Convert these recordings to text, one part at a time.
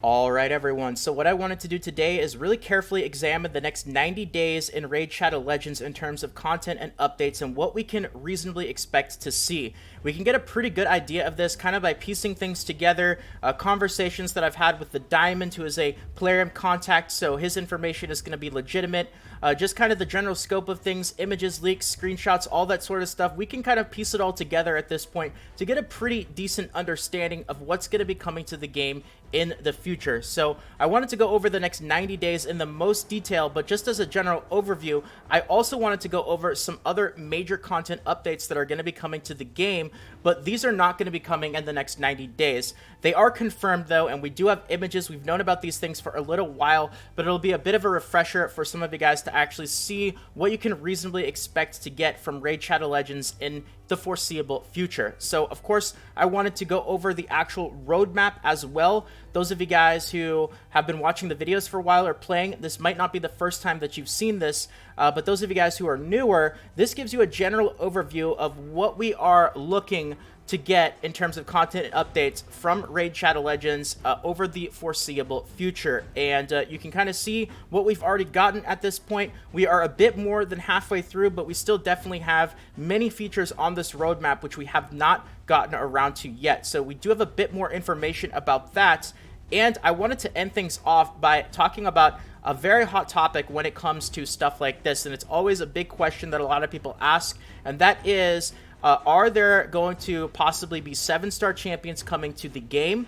All right, everyone. So what I wanted to do today is really carefully examine the next 90 days in Raid Shadow Legends in terms of content and updates and what we can reasonably expect to see. We can get a pretty good idea of this kind of by piecing things together, conversations that I've had with the Diamond, who is a Plarium contact, so his information is going to be legitimate. Just kind of the general scope of things, images, leaks, screenshots, all that sort of stuff. We can kind of piece it all together at this point to get a pretty decent understanding of what's going to be coming to the game in the future. So I wanted to go over the next 90 days in the most detail, but just as a general overview, I also wanted to go over some other major content updates that are going to be coming to the game, but these are not going to be coming in the next 90 days. They are confirmed though, and we do have images. We've known about these things for a little while, but it'll be a bit of a refresher for some of you guys to actually see what you can reasonably expect to get from Raid Shadow Legends in the foreseeable future. So of course I wanted to go over the actual roadmap as well. Those of you guys who have been watching the videos for a while or playing, this might not be the first time that you've seen this, but those of you guys who are newer, this gives you a general overview of what we are looking to get in terms of content and updates from Raid Shadow Legends over the foreseeable future. And you can kind of see what we've already gotten at this point. We are a bit more than halfway through, but we still definitely have many features on this roadmap which we have not gotten around to yet. So we do have a bit more information about that. And I wanted to end things off by talking about a very hot topic when it comes to stuff like this. And it's always a big question that a lot of people ask, and that is, are there going to possibly be 7-star champions coming to the game?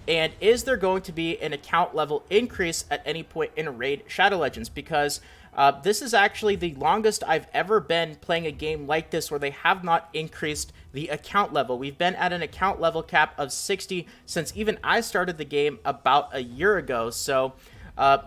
And is there going to be an account level increase at any point in Raid Shadow Legends? Because this is actually the longest I've ever been playing a game like this where they have not increased the account level. We've been at an account level cap of 60 since even I started the game about a year ago. So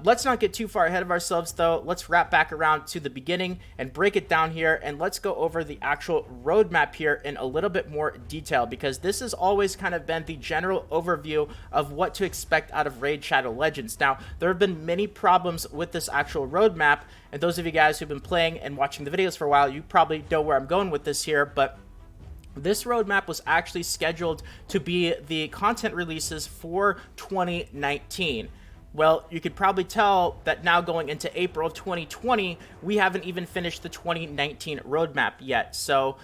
let's not get too far ahead of ourselves though. Let's wrap back around to the beginning and break it down here, and let's go over the actual roadmap here in a little bit more detail, because this has always kind of been the general overview of what to expect out of Raid Shadow Legends. Now, there have been many problems with this actual roadmap, and those of you guys who've been playing and watching the videos for a while, you probably know where I'm going with this here, but this roadmap was actually scheduled to be the content releases for 2019. Well, you could probably tell that now going into April of 2020, we haven't even finished the 2019 roadmap yet. So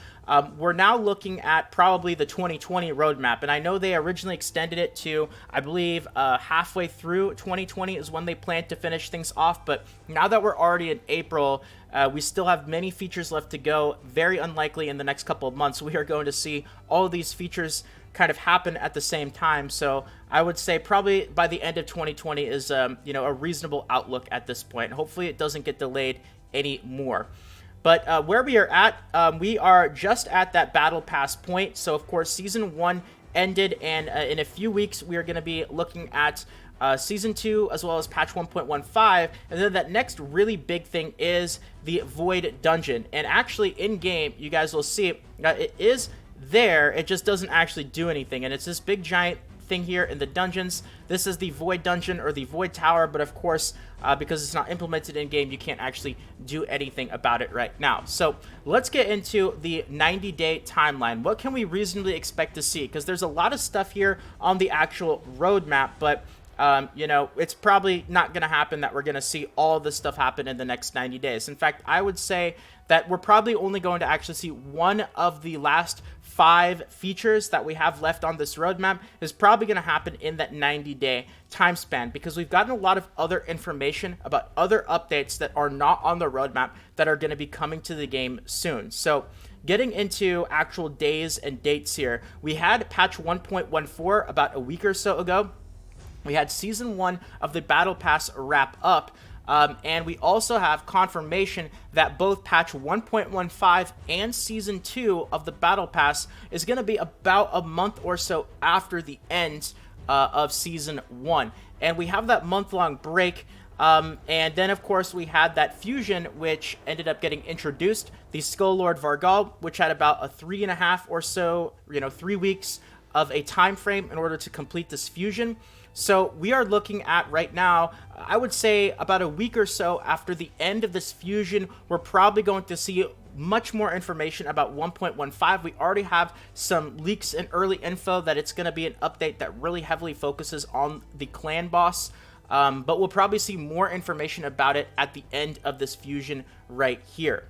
we're now looking at probably the 2020 roadmap. And I know they originally extended it to, I believe, halfway through 2020 is when they planned to finish things off. But now that we're already in April, we still have many features left to go. Very unlikely in the next couple of months we are going to see all of these features kind of happen at the same time. So I would say probably by the end of 2020 is a reasonable outlook at this point. Hopefully it doesn't get delayed anymore. But where we are at, we are just at that battle pass point. So of course season 1 ended, and in a few weeks we are going to be looking at season 2 as well as patch 1.15, and then that next really big thing is the Void Dungeon. And actually in game you guys will see it is there, it just doesn't actually do anything, and it's this big giant thing here in the dungeons. This is the Void Dungeon or the Void Tower, but of course because it's not implemented in game, you can't actually do anything about it right now. So let's get into the 90-day timeline. What can we reasonably expect to see? Because there's a lot of stuff here on the actual roadmap, but it's probably not going to happen that we're going to see all this stuff happen in the next 90 days. In fact, I would say that we're probably only going to actually see one of the last 5 features that we have left on this roadmap is probably going to happen in that 90-day time span, because we've gotten a lot of other information about other updates that are not on the roadmap that are going to be coming to the game soon. So getting into actual days and dates here, we had patch 1.14 about a week or so ago. We had season 1 of the battle pass wrap up. And we also have confirmation that both patch 1.15 and season 2 of the battle pass is going to be about a month or so after the end of season 1. And we have that month-long break. And then, of course, we had that fusion, which ended up getting introduced, the Skull Lord Vargal, which had about a 3.5 or so, 3 weeks of a time frame in order to complete this fusion. So we are looking at right now, I would say about a week or so after the end of this fusion, we're probably going to see much more information about 1.15. We already have some leaks and early info that it's going to be an update that really heavily focuses on the clan boss. But we'll probably see more information about it at the end of this fusion right here.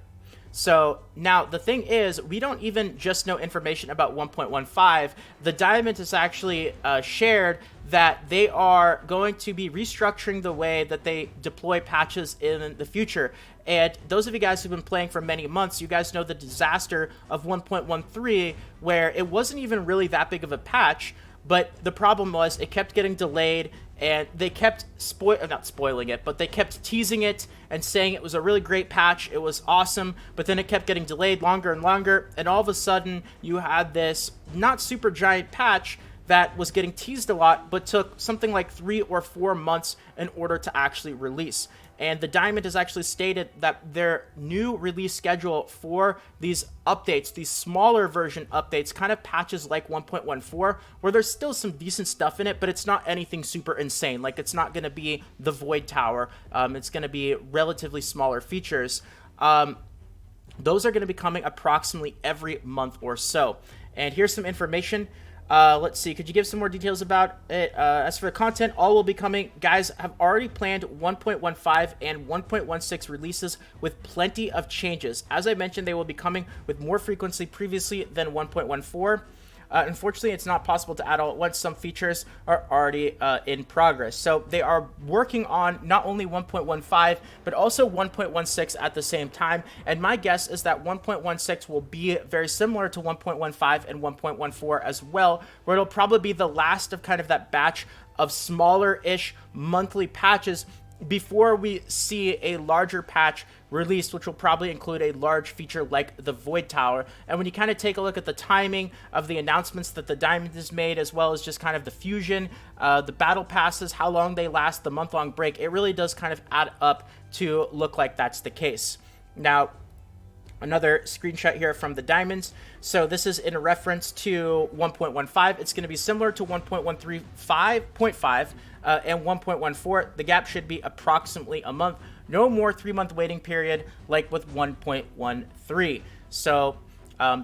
So now the thing is, we don't even just know information about 1.15. The Diamond has actually shared that they are going to be restructuring the way that they deploy patches in the future. And those of you guys who've been playing for many months, you guys know the disaster of 1.13, where it wasn't even really that big of a patch, but the problem was it kept getting delayed, and they kept not spoiling it, but they kept teasing it and saying it was a really great patch, it was awesome, but then it kept getting delayed longer and longer, and all of a sudden you had this not super giant patch that was getting teased a lot, but took something like 3 or 4 months in order to actually release. And the Diamond has actually stated that their new release schedule for these updates, these smaller version updates, kind of patches like 1.14, where there's still some decent stuff in it, but it's not anything super insane. Like, it's not going to be the Void Tower. It's going to be relatively smaller features. Those are going to be coming approximately every month or so. And here's some information. Let's see, could you give some more details about it? As for the content, all will be coming. Guys have already planned 1.15 and 1.16 releases with plenty of changes. As I mentioned, they will be coming with more frequency previously than 1.14. Unfortunately, it's not possible to add all at once. Some features are already in progress. So they are working on not only 1.15, but also 1.16 at the same time. And my guess is that 1.16 will be very similar to 1.15 and 1.14 as well, where it'll probably be the last of kind of that batch of smaller-ish monthly patches before we see a larger patch released, which will probably include a large feature like the Void Tower. And when you kind of take a look at the timing of the announcements that the Diamond has made, as well as just kind of the fusion, the battle passes, how long they last, the month-long break, it really does kind of add up to look like that's the case. Now, another screenshot here from the Diamonds. So this is in reference to 1.15. It's going to be similar to 1.135.5 and 1.14. The gap should be approximately a month. No more 3-month waiting period like with 1.13. So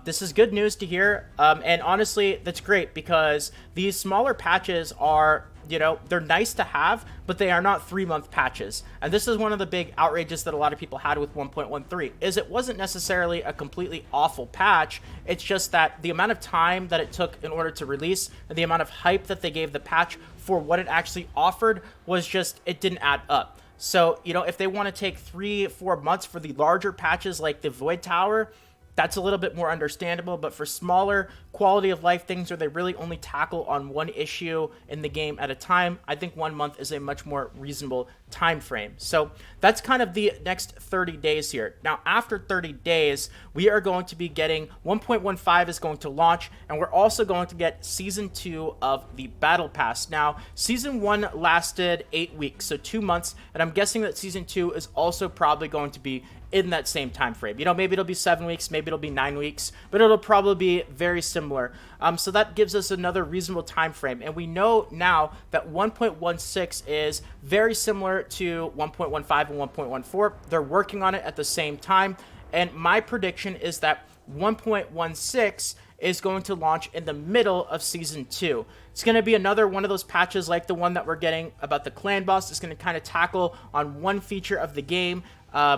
this is good news to hear. And honestly, that's great because these smaller patches are, you know, they're nice to have, but they are not 3-month patches. And this is one of the big outrages that a lot of people had with 1.13, is it wasn't necessarily a completely awful patch. It's just that the amount of time that it took in order to release and the amount of hype that they gave the patch for what it actually offered was just, it didn't add up. So, you know, if they want to take 3-4 months for the larger patches like the Void Tower, that's a little bit more understandable, but for smaller quality of life things where they really only tackle on one issue in the game at a time, I think 1 month is a much more reasonable time frame. So that's kind of the next 30 days here. Now, after 30 days, we are going to be getting 1.15 is going to launch, and we're also going to get Season 2 of the Battle Pass. Now, Season 1 lasted 8 weeks, so 2 months, and I'm guessing that Season 2 is also probably going to be in that same time frame. You know, maybe it'll be 7 weeks, maybe it'll be 9 weeks, but it'll probably be very similar. So that gives us another reasonable time frame. And we know now that 1.16 is very similar to 1.15 and 1.14. They're working on it at the same time. And my prediction is that 1.16 is going to launch in the middle of Season 2. It's going to be another one of those patches like the one that we're getting about the clan boss. It's going to kind of tackle on one feature of the game.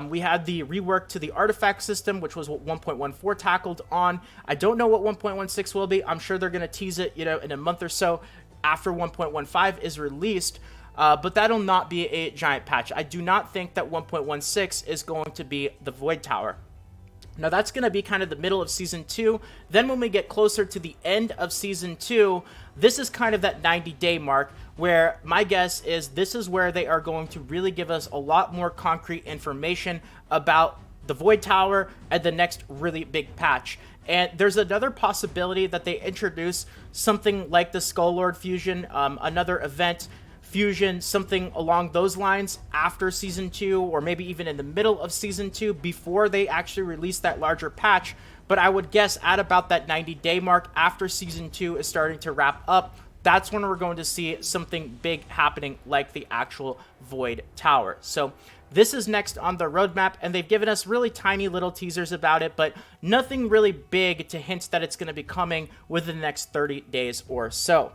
We had the rework to the artifact system, which was what 1.14 tackled on. I don't know what 1.16 will be. I'm sure they're going to tease it, you know, in a month or so after 1.15 is released. But that'll not be a giant patch. I do not think that 1.16 is going to be the Void Tower. Now, that's going to be kind of the middle of Season 2. Then when we get closer to the end of Season 2, this is kind of that 90-day mark where my guess is this is where they are going to really give us a lot more concrete information about the Void Tower and the next really big patch. And there's another possibility that they introduce something like the Skull Lord fusion, another event fusion, something along those lines after Season 2, or maybe even in the middle of Season 2 before they actually release that larger patch. But I would guess at about that 90-day mark after Season 2 is starting to wrap up, that's when we're going to see something big happening like the actual Void Tower. So this is next on the roadmap, and they've given us really tiny little teasers about it, but nothing really big to hint that it's going to be coming within the next 30 days or so.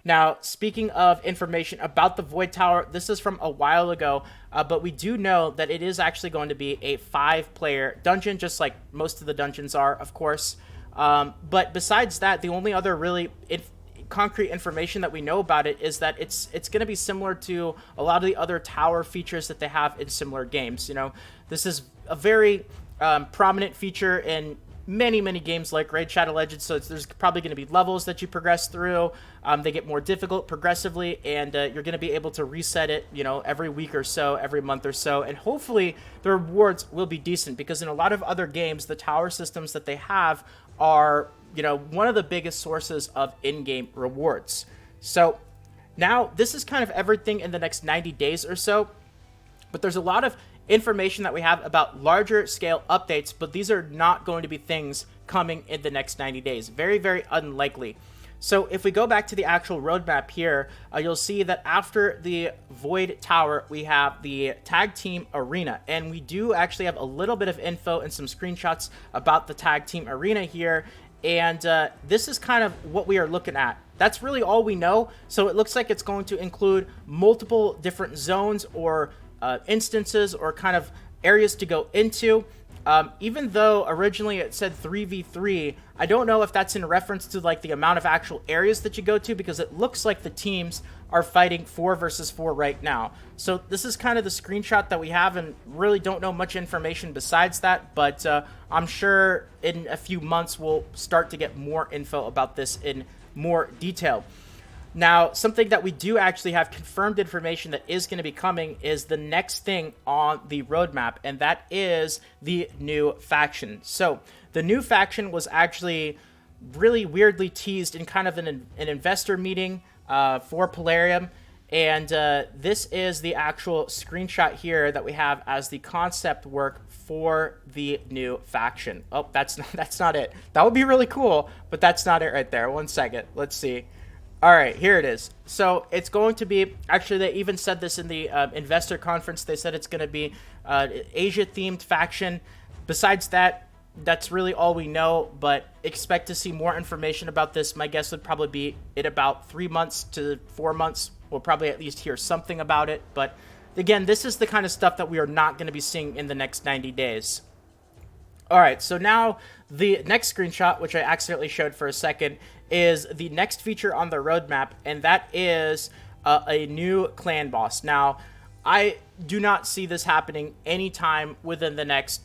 Now, speaking of information about the Void Tower, this is from a while ago, but we do know that it is actually going to be a 5-player dungeon, just like most of the dungeons are, of course. But besides that, the only other really concrete information that we know about it is that it's going to be similar to a lot of the other tower features that they have in similar games. You know, this is a very prominent feature in many games like Raid Shadow Legends, so there's probably going to be levels that you progress through. They get more difficult progressively, and you're going to be able to reset it, you know, every week or so, every month or so, and hopefully the rewards will be decent, because in a lot of other games, the tower systems that they have are, you know, one of the biggest sources of in-game rewards. So now this is kind of everything in the next 90 days or so, but there's a lot of information that we have about larger scale updates, but these are not going to be things coming in the next 90 days. Very unlikely. So if we go back to the actual roadmap here, you'll see that after the Void Tower, we have the Tag Team Arena, and we do actually have a little bit of info and some screenshots about the Tag Team Arena here, and this is kind of what we are looking at. That's really all we know. So it looks like it's going to include multiple different zones or instances or kind of areas to go into. Even though originally it said 3v3, I don't know if that's in reference to like the amount of actual areas that you go to, because it looks like the teams are fighting 4 versus 4 right now. So this is kind of the screenshot that we have, and really don't know much information besides that, but I'm sure in a few months we'll start to get more info about this in more detail. Now, something that we do actually have confirmed information that is going to be coming is the next thing on the roadmap, and that is the new faction. So the new faction was actually really weirdly teased in kind of an investor meeting for Plarium, and this is the actual screenshot here that we have as the concept work for the new faction. Oh, that's not it. That would be really cool, but that's not it right there. One second. Let's see. All right, here it is. So it's going to be, actually they even said this in the investor conference, they said it's going to be Asia-themed faction. Besides that, that's really all we know, but expect to see more information about this. My guess would probably be in about 3 months to 4 months. We'll probably at least hear something about it. But again, this is the kind of stuff that we are not going to be seeing in the next 90 days. All right, so now the next screenshot, which I accidentally showed for a second, is the next feature on the roadmap, and that is a new clan boss. Now, I do not see this happening anytime within the next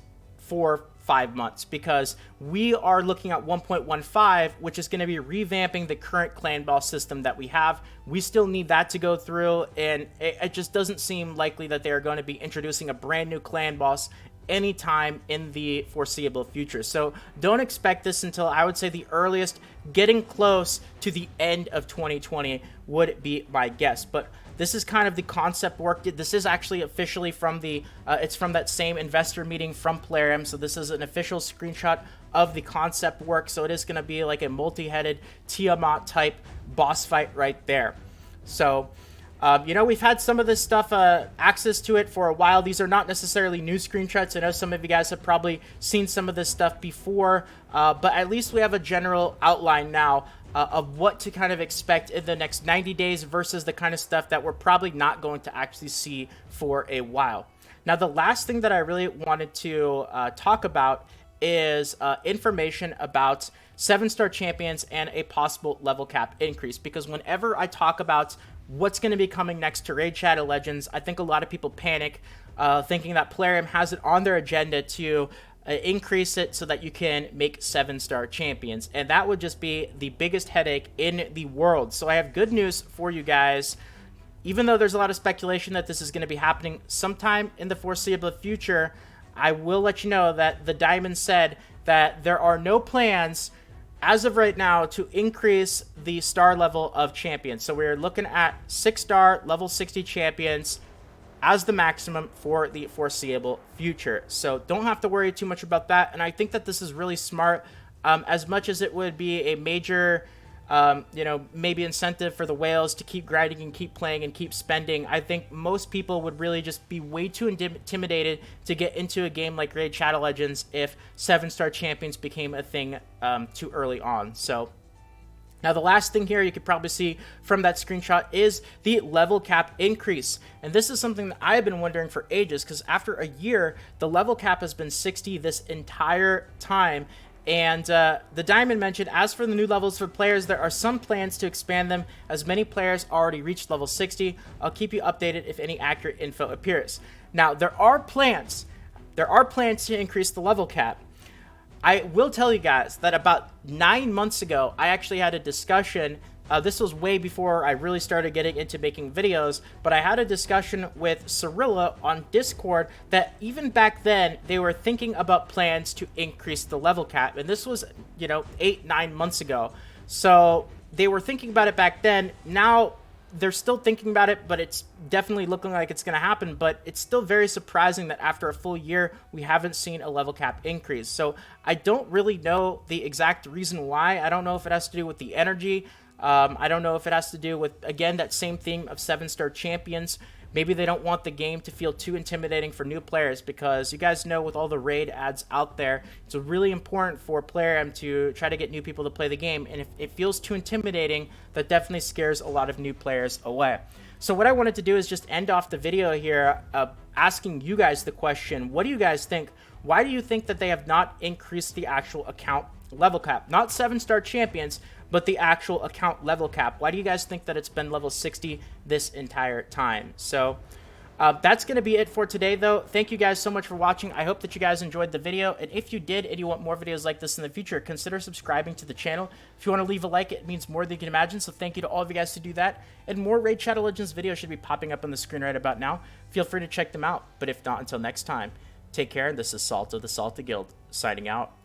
4-5 months, because we are looking at 1.15, which is going to be revamping the current clan boss system that we have. We still need that to go through, and it just doesn't seem likely that they are going to be introducing a brand new clan boss anytime in the foreseeable future. So don't expect this until, I would say, the earliest, getting close to the end of 2020 would be my guess. But this is kind of the concept work. This is actually officially from the, it's from that same investor meeting from Plarium. So this is an official screenshot of the concept work. So it is going to be like a multi-headed Tiamat type boss fight right there. So you know, we've had some of this stuff, access to it for a while. These are not necessarily new screenshots. I know some of you guys have probably seen some of this stuff before, but at least we have a general outline now of what to kind of expect in the next 90 days versus the kind of stuff that we're probably not going to actually see for a while. Now, the last thing that I really wanted to talk about is information about 7-star champions and a possible level cap increase, because whenever I talk about what's going to be coming next to Raid Shadow Legends, I think a lot of people panic, thinking that Plarium has it on their agenda to increase it so that you can make 7-star champions, and that would just be the biggest headache in the world. So I have good news for you guys. Even though there's a lot of speculation that this is going to be happening sometime in the foreseeable future, I will let you know that the Diamond said that there are no plans as of right now to increase the star level of champions. So we're looking at 6-star level 60 champions as the maximum for the foreseeable future. So don't have to worry too much about that. And I think that this is really smart, as much as it would be a major you know, maybe incentive for the whales to keep grinding and keep playing and keep spending. I think most people would really just be way too intimidated to get into a game like Raid Shadow Legends if 7-star champions became a thing too early on. So now, the last thing here you could probably see from that screenshot is the level cap increase. And this is something that I've been wondering for ages, because after a year, the level cap has been 60 this entire time. And the Diamond mentioned, as for the new levels for players, there are some plans to expand them, as many players already reached level 60. I'll keep you updated if any accurate info appears. Now, there are plans to increase the level cap. I will tell you guys that about 9 months ago, I actually had a discussion. This was way before I really started getting into making videos, but I had a discussion with Cirilla on Discord that even back then, they were thinking about plans to increase the level cap. And this was, you know, 8-9 months ago. So they were thinking about it back then. Now they're still thinking about it, but it's definitely looking like it's going to happen. But it's still very surprising that after a full year, we haven't seen a level cap increase. So I don't really know the exact reason why. I don't know if it has to do with the energy. I don't know if it has to do with, again, that same theme of 7-star champions. Maybe they don't want the game to feel too intimidating for new players, because you guys know with all the raid ads out there, it's really important for PlayerM to try to get new people to play the game. And if it feels too intimidating, that definitely scares a lot of new players away. So what I wanted to do is just end off the video here asking you guys the question, what do you guys think? Why do you think that they have not increased the actual account level cap? Not 7-star champions, but the actual account level cap. Why do you guys think that it's been level 60 this entire time? So that's going to be it for today, though. Thank you guys so much for watching. I hope that you guys enjoyed the video. And if you did and you want more videos like this in the future, consider subscribing to the channel. If you want to leave a like, it means more than you can imagine. So thank you to all of you guys to do that. And more Raid Shadow Legends videos should be popping up on the screen right about now. Feel free to check them out. But if not, until next time, take care. This is Salt of the Salty Guild, signing out.